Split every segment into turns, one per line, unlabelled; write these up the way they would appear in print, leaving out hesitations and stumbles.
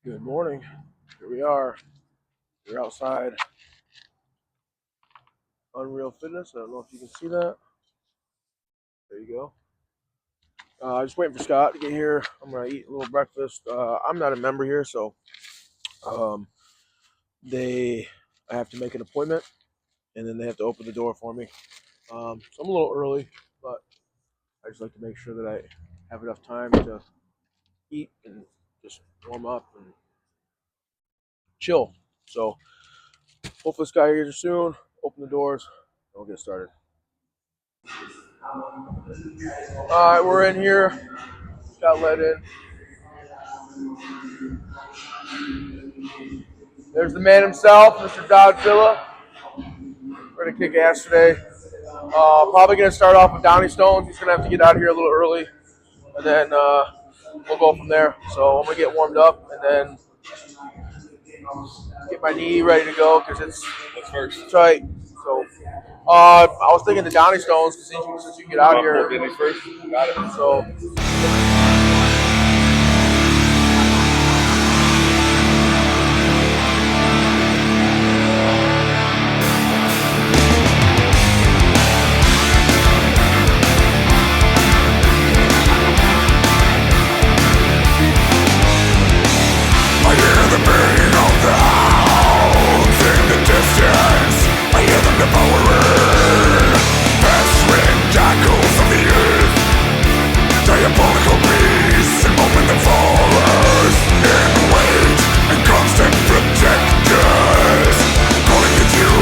Good morning. Here we are. We're outside Unreal Fitness. I don't know if you can see that. There you go. Just waiting for Scott to get here. I'm gonna eat a little breakfast. I'm not a member here, so um, I have to make an appointment, and then they have to open the door for me. So I'm a little early, but I just like to make sure that I have enough time to eat and just warm up and chill. So hopefully Scott here soon. Open the doors. And we'll get started. All right, we're in here. Got let in. There's the man himself, Mr. Doddzilla. We're gonna kick ass today. Probably gonna start off with Donnie Stones. He's gonna have to get out of here a little early, and then we'll go from there. So I'm gonna get warmed up and then get my knee ready to go because
That's first.
tight. So I was thinking the Donnie Stones because since you get out here.
First. Got it.
So.
Diabolical beasts and moment that follows in wait and constant protectors calling at you,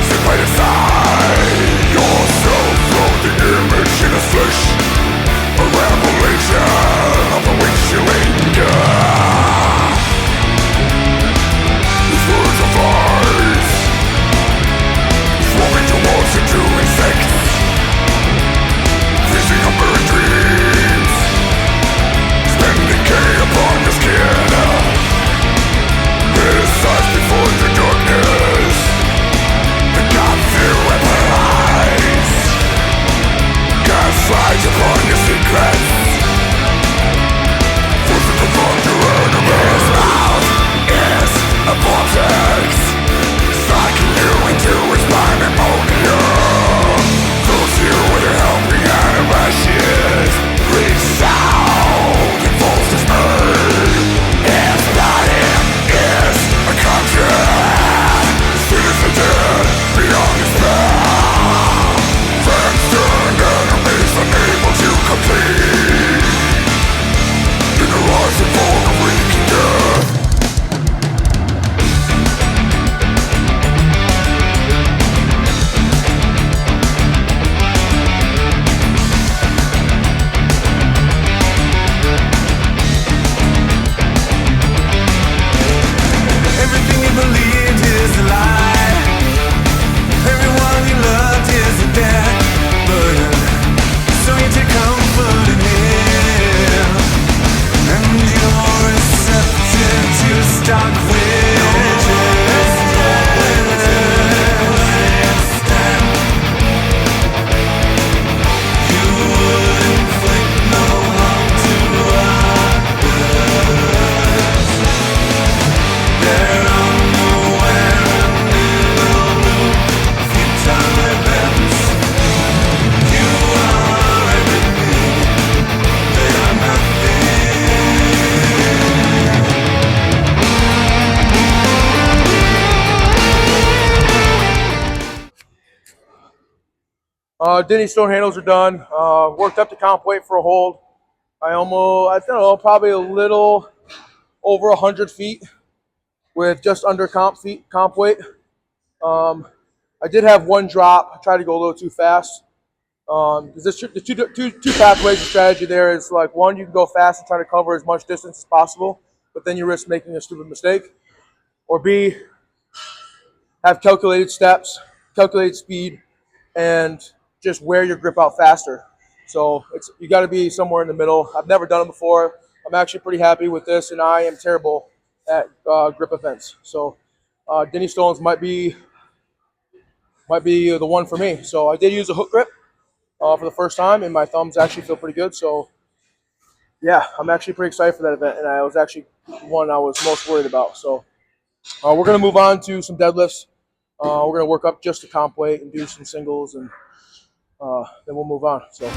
sit by the side yourself from the image in the flesh, a revelation of the which you linger. These words of ours swarming towards you to insects, freezing up her dreams, spending decay upon your skin. Criticize before the darkness, the gods you weaponize, gaslight upon your secrets, force to confront your enemies. His mouth is a vortex, sucking you into its pandemonium, fills you with a helping hand of ashes, reach out and falls dismay. His body is a conjure, spirits are dead beyond his spell, friends turned enemies unable to complete, in the rise and fall of wreaking death. Everything you believed is a lie. Everyone you loved is a dead burden. So you take comfort in him, and you're receptive to stock witches. You would inflict no harm to others. They're unaware and in a loop, futile events. You are everything, they are nothing.
Denny stone handles are done. Worked up to comp weight for a hold. I don't know, probably a little over 100 feet with just under comp weight. I did have one drop. I tried to go a little too fast. Because the two pathways of strategy there is like one, you can go fast and try to cover as much distance as possible, but then you risk making a stupid mistake. Or B, have calculated steps, calculated speed, and just wear your grip out faster. So you got to be somewhere in the middle. I've never done it before. I'm actually pretty happy with this, and I am terrible at grip events. So Denny Stones might be the one for me. So I did use a hook grip for the first time, and my thumbs actually feel pretty good. So yeah, I'm actually pretty excited for that event, and I was actually one I was most worried about. So we're gonna move on to some deadlifts. We're gonna work up just the comp weight and do some singles, and then we'll move on. So.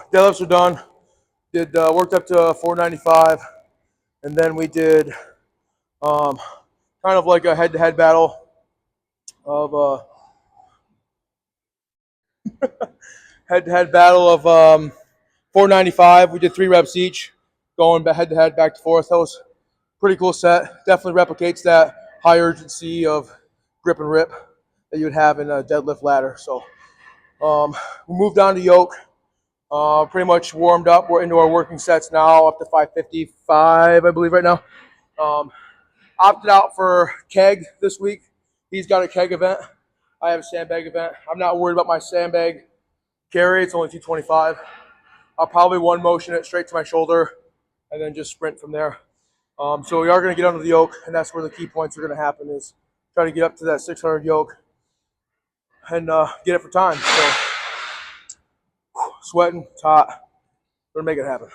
Deadlifts are done. Did worked up to 495, and then we did kind of like a head-to-head battle of head-to-head battle of 495. We did 3 reps each, going head-to-head, back to forth. That was a pretty cool set. Definitely replicates that high urgency of grip and rip that you would have in a deadlift ladder. So we moved on to yoke. Pretty much warmed up. We're into our working sets now, up to 555, I believe, right now. Opted out for keg this week. He's got a keg event. I have a sandbag event. I'm not worried about my sandbag carry. It's only 225. I'll probably one motion it straight to my shoulder and then just sprint from there. So we are going to get under the yoke, and that's where the key points are going to happen, is try to get up to that 600 yoke and get it for time. So sweating, it's hot. We're going to make it happen.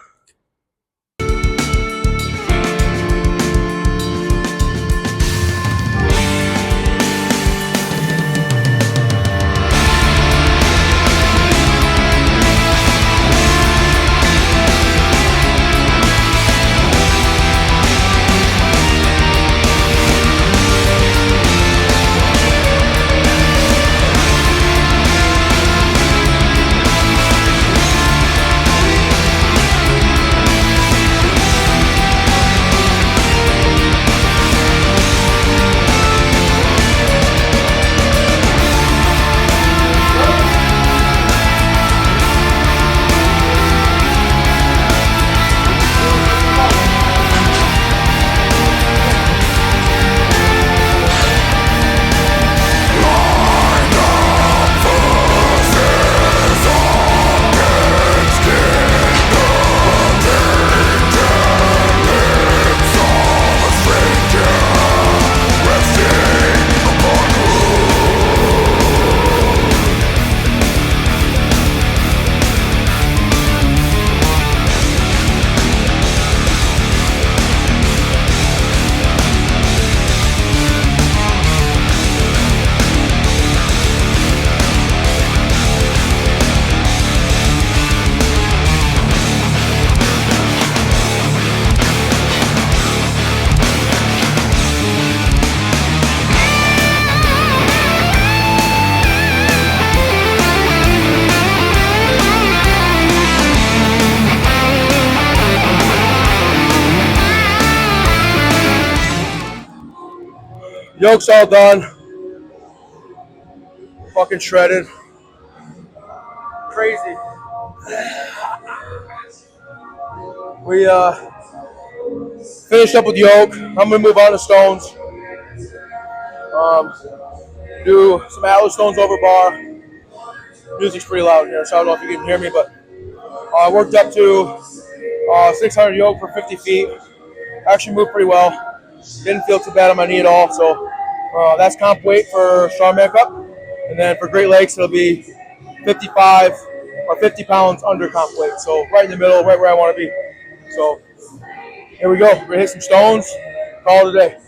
Yoke's all done. Fucking shredded. Crazy. We finished up with yoke. I'm gonna move on to stones. Do some Atlas stones over bar. Music's pretty loud here, so I don't know if you can hear me, but I worked up to 600 yoke for 50 feet. Actually moved pretty well. Didn't feel too bad on my knee at all. So that's comp weight for Strongman Cup. And then for Great Lakes, it'll be 55 or 50 pounds under comp weight. So right in the middle, right where I want to be. So here we go. We're going to hit some stones. Call it a day.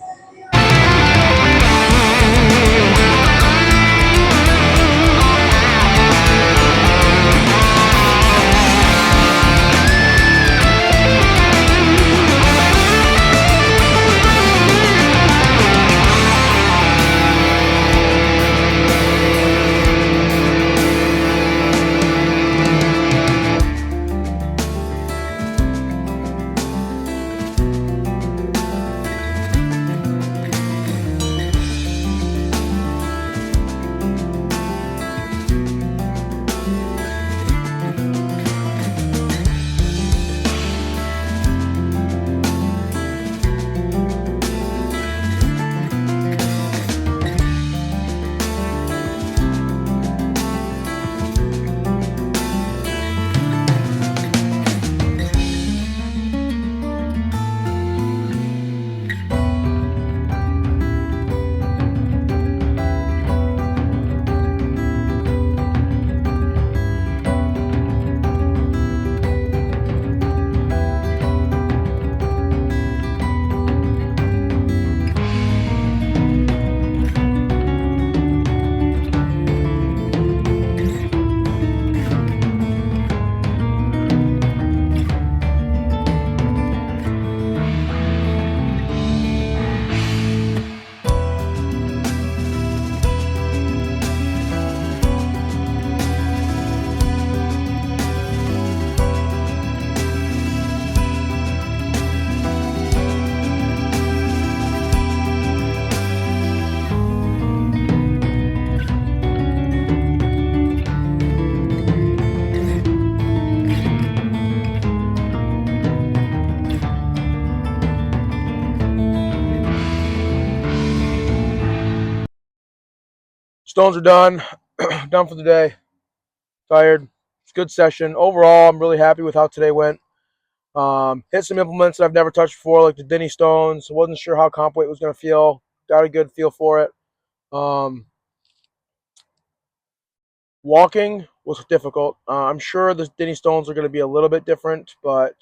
Stones are done. Done for the day. Tired. It's a good session. Overall, I'm really happy with how today went. Hit some implements that I've never touched before, like the Denny stones. Wasn't sure how comp weight was going to feel. Got a good feel for it. Walking was difficult. I'm sure the Denny stones are going to be a little bit different, but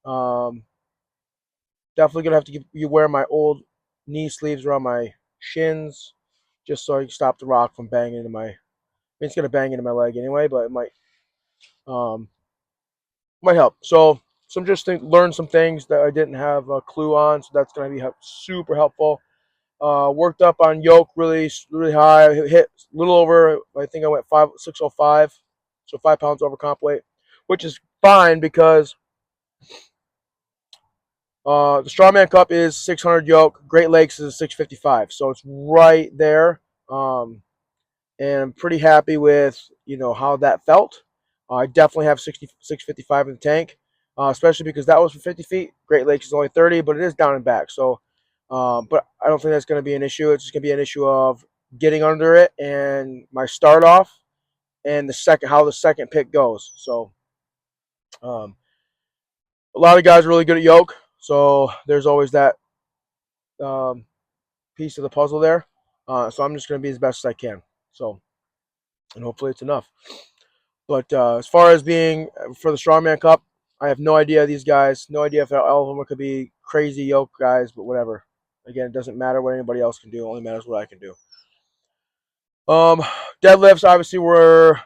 um, definitely going to have to you wear my old knee sleeves around my shins just so I can stop the rock from banging into my. I mean, it's going to bang into my leg anyway, but it um, might help. So some just learn some things that I didn't have a clue on. So that's going to be super helpful. Worked up on yoke really high. Hit a little over. I think I went 605, so 5 pounds over comp weight, which is fine because the Strongman Cup is 600 yoke. Great Lakes is 655, so it's right there. And I'm pretty happy with how that felt. I definitely have 655 in the tank, especially because that was for 50 feet. Great Lakes is only 30, but it is down and back. So, but I don't think that's going to be an issue. It's just going to be an issue of getting under it and my start off and how the second pick goes. So, um, a lot of guys are really good at yoke, so there's always that um, piece of the puzzle there. So I'm just going to be as best as I can. So, and hopefully it's enough. But as far as being for the Strongman Cup, I have no idea these guys. No idea if all of them could be crazy yoke guys, but whatever. Again, it doesn't matter what anybody else can do. It only matters what I can do. Deadlifts obviously went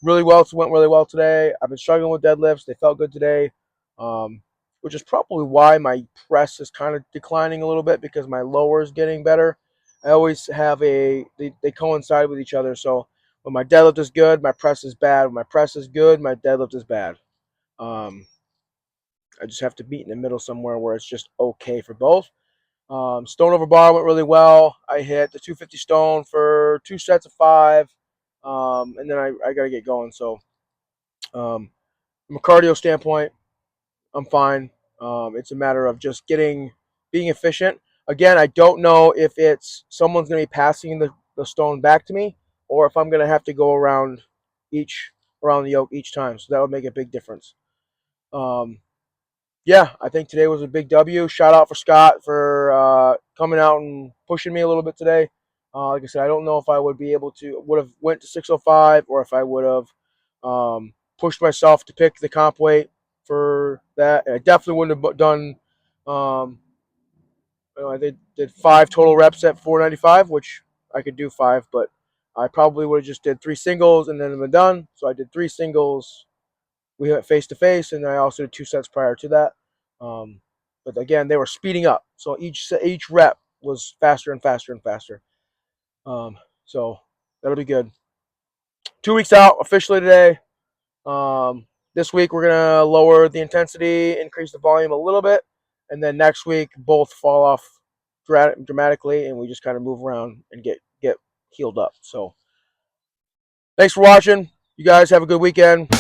really well today. I've been struggling with deadlifts. They felt good today, which is probably why my press is kind of declining a little bit because my lower is getting better. I always have they coincide with each other. So when my deadlift is good, my press is bad. When my press is good, my deadlift is bad. I just have to meet in the middle somewhere where it's just okay for both. Stone over bar went really well. I hit the 250 stone for 2 sets of 5, and then I got to get going. So from a cardio standpoint, I'm fine. It's a matter of just being efficient. Again, I don't know if it's someone's going to be passing the stone back to me, or if I'm going to have to go around the yoke each time. So that would make a big difference. Yeah, I think today was a big W. Shout out for Scott for coming out and pushing me a little bit today. Like I said, I don't know if I would have went to 605, or if I would have pushed myself to pick the comp weight for that. And I definitely wouldn't have done. Um, I did 5 total reps at 495, which I could do 5, but I probably would have just did 3 singles and then been done. So I did 3 singles. We went face to face, and I also did 2 sets prior to that. But again, they were speeding up, so each rep was faster and faster and faster. So that'll be good. 2 weeks out officially today. This week we're gonna lower the intensity, increase the volume a little bit, and then next week both fall off dramatically, and we just kind of move around and get healed up. So thanks for watching. You guys have a good weekend.